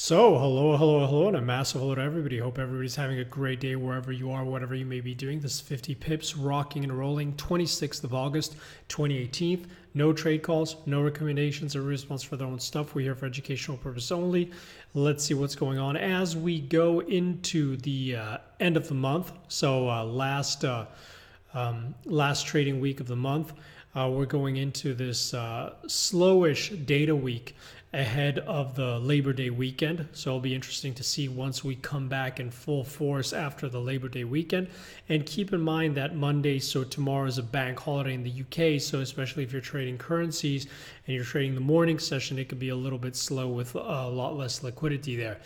So, hello, and a massive hello to everybody. Hope everybody's having a great day wherever you are, whatever you may be doing. This is 50 pips, rocking and rolling, 26th of August, 2018. No trade calls, no recommendations or response for their own stuff. We're here for educational purpose only. Let's see what's going on as we go into the end of the month. So, last trading week of the month. We're going into this slowish data week ahead of the Labor Day weekend. So it'll be interesting to see once we come back in full force after the Labor Day weekend. And keep in mind that Monday, so tomorrow is a bank holiday in the UK. So especially if you're trading currencies and you're trading the morning session, it could be a little bit slow with a lot less liquidity there.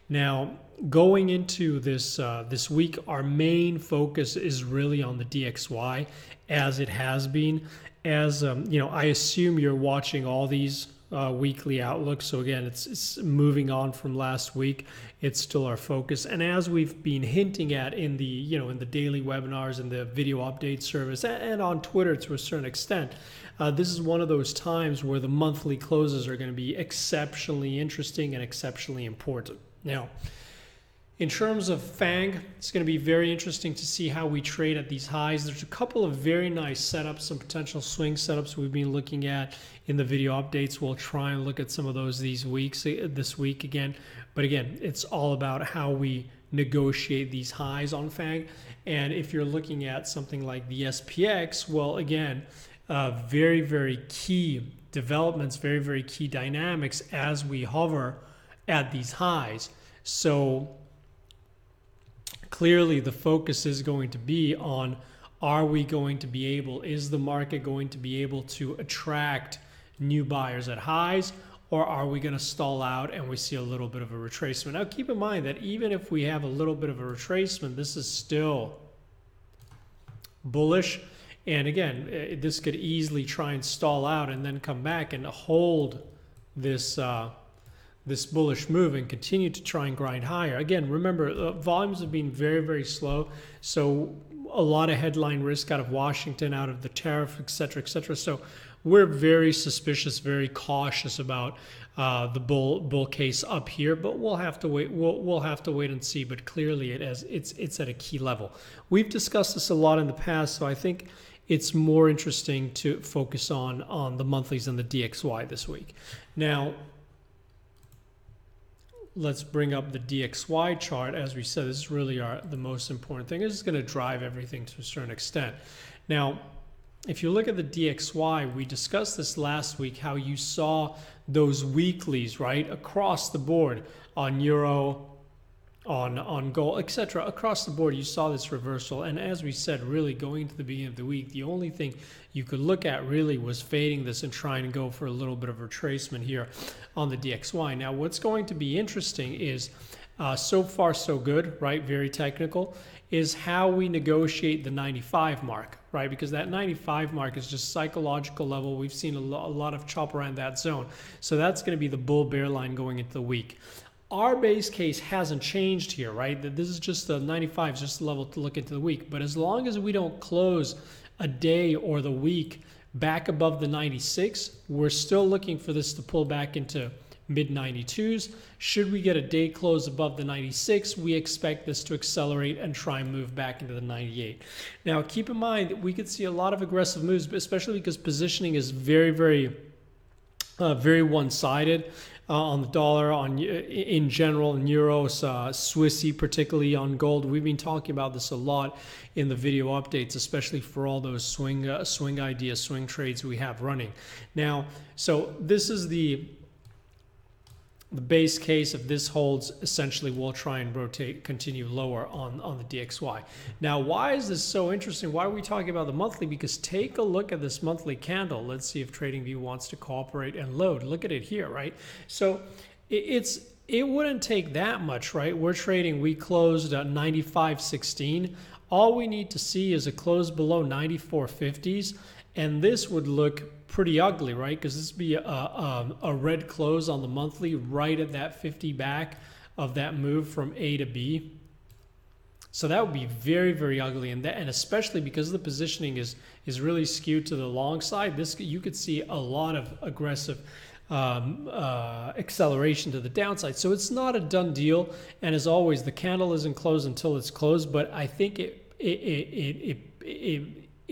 Now, going into this this week, our main focus is really on the DXY, as it has been. As I assume you're watching all these weekly outlooks. So again, it's moving on from last week. It's still our focus, and as we've been hinting at in the in the daily webinars and the video update service and on Twitter to a certain extent, this is one of those times where the monthly closes are going to be exceptionally interesting and exceptionally important. Now, in terms of FANG, it's going to be very interesting to see how we trade at these highs. There's a couple of very nice setups, some potential swing setups we've been looking at in the video updates. We'll try and look at some of those this week again. But again, it's all about how we negotiate these highs on FANG. And if you're looking at something like the SPX, well, again, very, very key developments, very, very key dynamics as we hover at these highs. So clearly, the focus is going to be on, is the market going to be able to attract new buyers at highs, or are we going to stall out and we see a little bit of a retracement? Now, keep in mind that even if we have a little bit of a retracement, this is still bullish. And again, this could easily try and stall out and then come back and hold this this bullish move and continue to try and grind higher. Again, remember, volumes have been very, very slow. So a lot of headline risk out of Washington, out of the tariff, et cetera, et cetera. So we're very suspicious, very cautious about the bull case up here, but we'll have to wait. We'll have to wait and see. But clearly, it's at a key level. We've discussed this a lot in the past, so I think it's more interesting to focus on the monthlies and the DXY this week. Now, let's bring up the DXY chart. As we said, this is really the most important thing. This is going to drive everything to a certain extent. Now, if you look at the DXY, we discussed this last week, how you saw those weeklies, right, across the board on euro, on gold, etc. Across the board, you saw this reversal. And as we said, really going into the beginning of the week, the only thing you could look at really was fading this and trying to go for a little bit of retracement here on the DXY. Now, what's going to be interesting is, so far so good, right? Very technical, is how we negotiate the 95 mark, right? Because that 95 mark is just psychological level. We've seen a lot of chop around that zone. So that's going to be the bull bear line going into the week. Our base case hasn't changed here, right? That this is just the 95 is just the level to look into the week. But as long as we don't close a day or the week back above the 96, we're still looking for this to pull back into mid 92s. Should we get a day close above the 96, we expect this to accelerate and try and move back into the 98. Now, keep in mind that we could see a lot of aggressive moves, especially because positioning is very, very one-sided. On the dollar, in general, in euros, Swissy, particularly on gold. We've been talking about this a lot in the video updates, especially for all those swing ideas, swing trades we have running. Now, so this is the base case. If this holds, essentially we'll try and continue lower on the DXY. Now, why is this so interesting? Why are we talking about the monthly? Because take a look at this monthly candle. Let's see if TradingView wants to cooperate and load. Look at it here, right? So it wouldn't take that much, right? We closed at 95.16. All we need to see is a close below 94.50s, and this would look pretty ugly, right? Because this would be a red close on the monthly right at that 50 back of that move from A to B. So that would be very, very ugly, and especially because the positioning is really skewed to the long side. You could see a lot of aggressive acceleration to the downside. So it's not a done deal. And as always, the candle isn't closed until it's closed. But I think it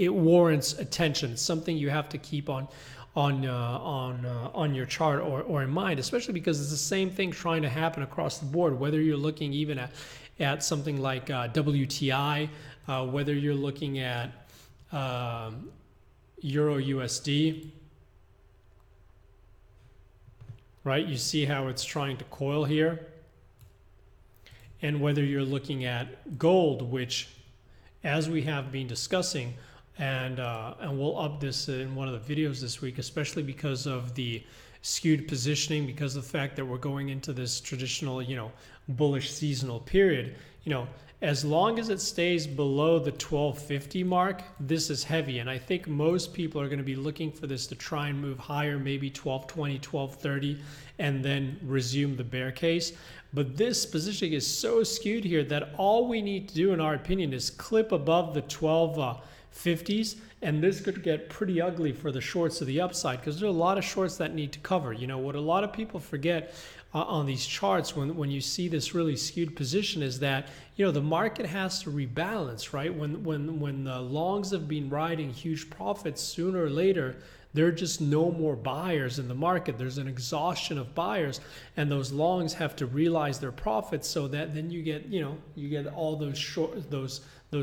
warrants attention. It's something you have to keep on your chart or in mind, especially because it's the same thing trying to happen across the board. Whether you're looking even at something like WTI, whether you're looking at Euro USD. Right, you see how it's trying to coil here, and whether you're looking at gold, which, as we have been discussing, and we'll up this in one of the videos this week, especially because of the skewed positioning, because of the fact that we're going into this traditional, bullish seasonal period. As long as it stays below the 1250 mark, this is heavy. And I think most people are going to be looking for this to try and move higher, maybe 1220, 1230, and then resume the bear case. But this positioning is so skewed here that all we need to do, in our opinion, is clip above the 1250s. And this could get pretty ugly for the shorts to the upside, because there are a lot of shorts that need to cover. What a lot of people forget on these charts when you see this really skewed position is that the market has to rebalance, right? When the longs have been riding huge profits, sooner or later there are just no more buyers in the market. There's an exhaustion of buyers, and those longs have to realize their profits, so that then you get all those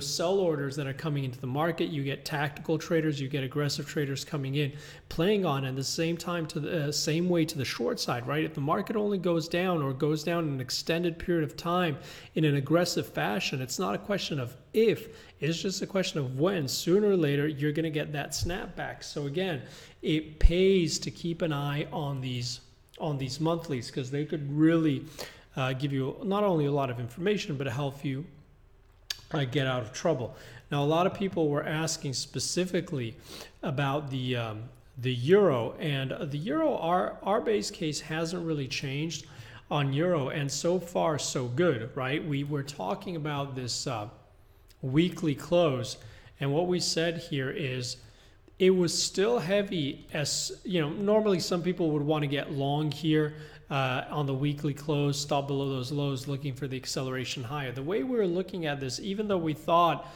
sell orders that are coming into the market. You get tactical traders, you get aggressive traders coming in, playing on, and the same time to the same way to the short side, right? If the market only goes down or goes down in an extended period of time in an aggressive fashion, it's not a question of if, it's just a question of when. Sooner or later, you're going to get that snapback. So again, it pays to keep an eye on these monthlies, because they could really give you not only a lot of information, but help you get out of trouble. Now, a lot of people were asking specifically about the euro, and the euro, our base case hasn't really changed on euro, and so far so good, right? We were talking about this weekly close, and what we said here is it was still heavy. As normally some people would want to get long here on the weekly close, stop below those lows, looking for the acceleration higher. The way we were looking at this, even though we thought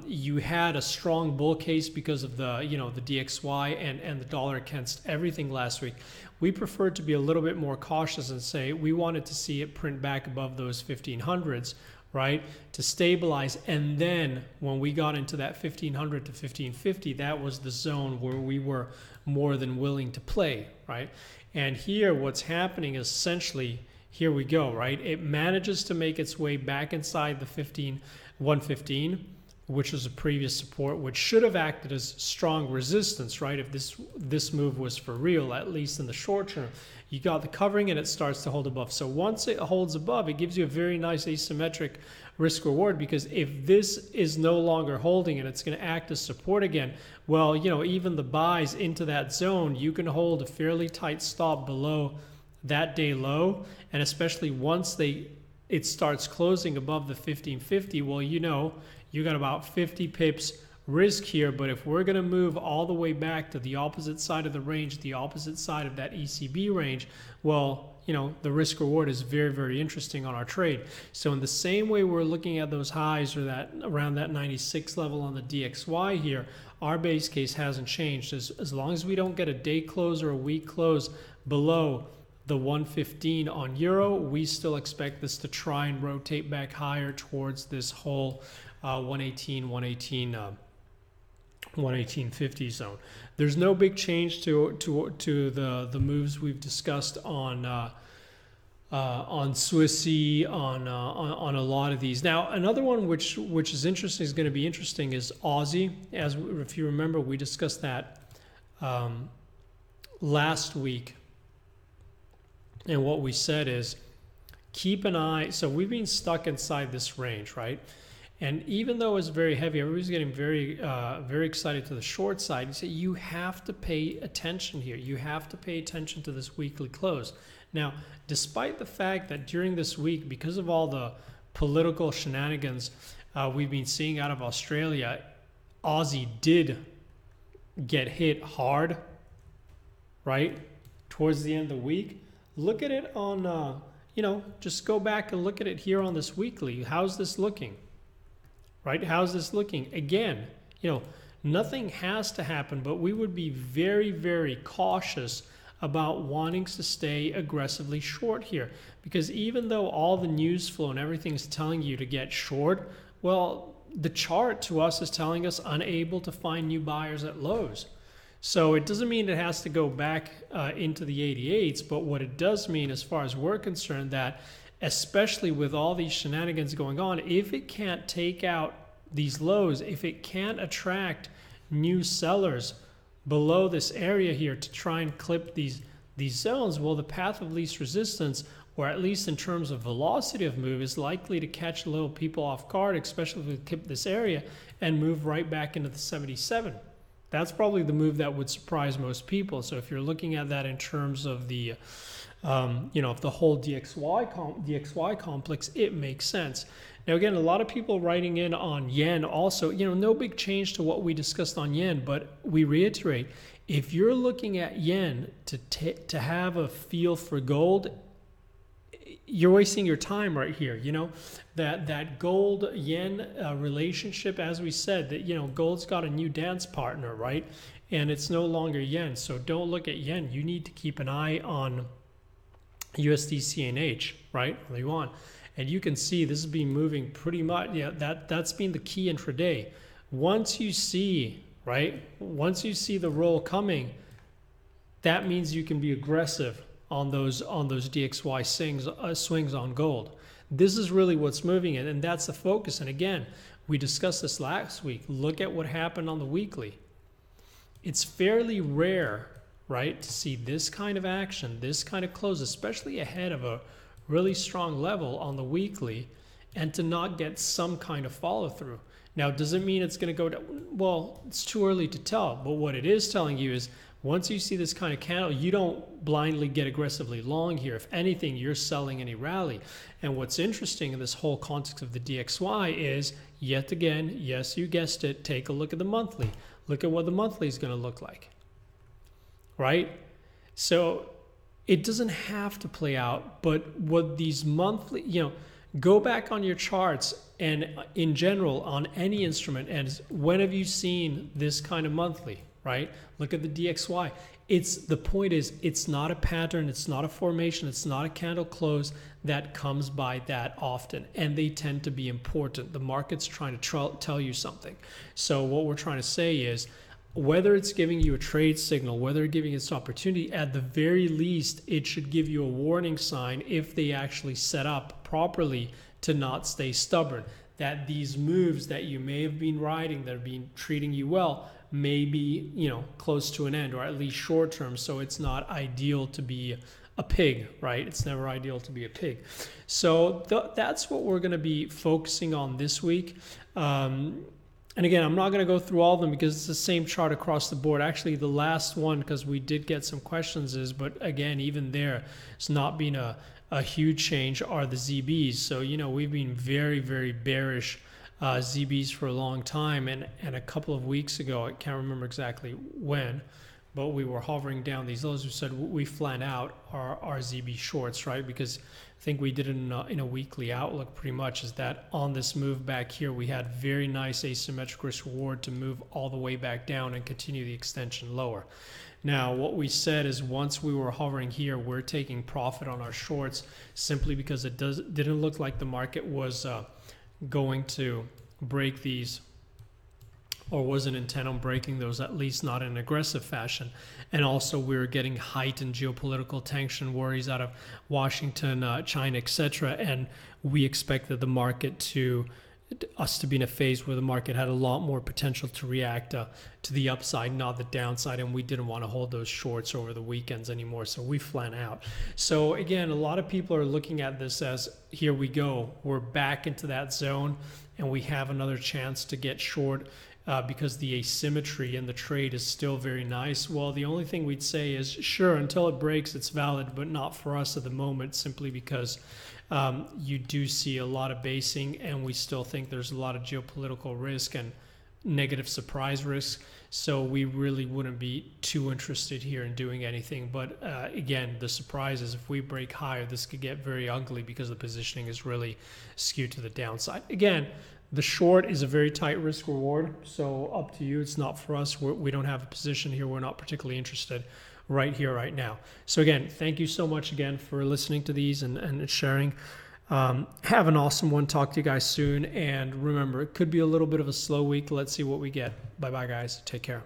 you had a strong bull case because of the the DXY and the dollar against everything last week, we preferred to be a little bit more cautious and say we wanted to see it print back above those 1500s, right, to stabilize. And then when we got into that 1500 to 1550, that was the zone where we were more than willing to play, right? And here what's happening is essentially, here we go, right? It manages to make its way back inside the 115, which was a previous support, which should have acted as strong resistance, right? If this move was for real, at least in the short term. You got the covering and it starts to hold above. So once it holds above, it gives you a very nice asymmetric risk reward, because if this is no longer holding and it's going to act as support again, well, even the buys into that zone, you can hold a fairly tight stop below that day low. And especially once it starts closing above the 1550, well, you got about 50 pips risk here. But if we're going to move all the way back to the opposite side of the range, the opposite side of that ECB range, well, the risk reward is very, very interesting on our trade. So in the same way we're looking at those highs, or that around that 96 level on the DXY here, our base case hasn't changed. As long as we don't get a day close or a week close below the 115 on euro, we still expect this to try and rotate back higher towards this whole 118.50 zone. There's no big change to the moves we've discussed on Swissy, on a lot of these. Now, another one which is interesting, is going to be interesting, is Aussie. If you remember, we discussed that last week, and what we said is keep an eye. So we've been stuck inside this range, right? And even though it's very heavy, everybody's getting very, very excited to the short side. You say you have to pay attention here. You have to pay attention to this weekly close. Now, despite the fact that during this week, because of all the political shenanigans we've been seeing out of Australia, Aussie did get hit hard, right? towards the end of the week, look at it on, just go back and look at it here on this weekly. How's this looking? Right? How's this looking? Again, nothing has to happen, but we would be very, very cautious about wanting to stay aggressively short here, because even though all the news flow and everything's telling you to get short, well, the chart to us is telling us unable to find new buyers at lows. So it doesn't mean it has to go back into the 88s, but what it does mean, as far as we're concerned, that especially with all these shenanigans going on, if it can't take out these lows, if it can't attract new sellers below this area here to try and clip these zones, well, the path of least resistance, or at least in terms of velocity of move, is likely to catch a little people off guard, especially if we clip this area and move right back into the 77. That's probably the move that would surprise most people. So if you're looking at that in terms of the of the whole DXY complex, it makes sense. Now, again, a lot of people writing in on yen also, no big change to what we discussed on yen, but we reiterate, if you're looking at yen to have a feel for gold, you're wasting your time right here. That gold yen relationship, as we said, that gold's got a new dance partner, right? And it's no longer yen. So don't look at yen. You need to keep an eye on USD CNH, right? On the yuan. And you can see this has been moving pretty much. Yeah, that's been the key intraday. Once you see the roll coming, that means you can be aggressive on those DXY swings on gold. This is really what's moving it, and that's the focus. And again, we discussed this last week. Look at what happened on the weekly. It's fairly rare, right, to see this kind of action, this kind of close, especially ahead of a really strong level on the weekly, and to not get some kind of follow through. Now, does it mean it's going to go down? Well, it's too early to tell, but what it is telling you is once you see this kind of candle, you don't blindly get aggressively long here. If anything, you're selling any rally. And what's interesting in this whole context of the DXY is, yet again, yes, you guessed it, take a look at the monthly. Look at what the monthly is going to look like, right? So it doesn't have to play out, but what these monthly, go back on your charts and in general on any instrument, and when have you seen this kind of monthly, right? Look at the DXY. The point is, it's not a pattern, it's not a formation, it's not a candle close that comes by that often, and they tend to be important. The market's trying to tell you something. So what we're trying to say is, whether it's giving you a trade signal, whether it's giving its opportunity, at the very least, it should give you a warning sign if they actually set up properly to not stay stubborn. That these moves that you may have been riding, that have been treating you well, may be, close to an end, or at least short term. So it's not ideal to be a pig, right? It's never ideal to be a pig. So that's what we're going to be focusing on this week. And again, I'm not going to go through all of them because it's the same chart across the board. Actually, the last one, because we did get some questions, but again, even there, it's not been a huge change, are the ZBs. So, we've been very, very bearish ZBs for a long time. And a couple of weeks ago, I can't remember exactly when, but we were hovering down these lows. We said we flat out our ZB shorts, right? Because I think we did it in a weekly outlook pretty much, is that on this move back here, we had very nice asymmetric risk reward to move all the way back down and continue the extension lower. Now, what we said is once we were hovering here, we're taking profit on our shorts simply because it didn't look like the market was going to break these, or wasn't intent on breaking those, at least not in an aggressive fashion. And also we were getting heightened geopolitical tension worries out of Washington, China, etc. And we expected the market to be in a phase where the market had a lot more potential to react to the upside, not the downside. And we didn't want to hold those shorts over the weekends anymore. So we flat out. So again, a lot of people are looking at this as, here we go, we're back into that zone and we have another chance to get short. Because the asymmetry in the trade is still very nice. Well, the only thing we'd say is, sure, until it breaks, it's valid, but not for us at the moment, simply because you do see a lot of basing, and we still think there's a lot of geopolitical risk, and negative surprise risk. So we really wouldn't be too interested here in doing anything. But again, the surprise is if we break higher, this could get very ugly because the positioning is really skewed to the downside. Again, the short is a very tight risk reward. So up to you. It's not for us. We don't have a position here. We're not particularly interested right here, right now. So again, thank you so much again for listening to these and sharing. Have an awesome one. Talk to you guys soon. And remember, it could be a little bit of a slow week. Let's see what we get. Bye-bye, guys. Take care.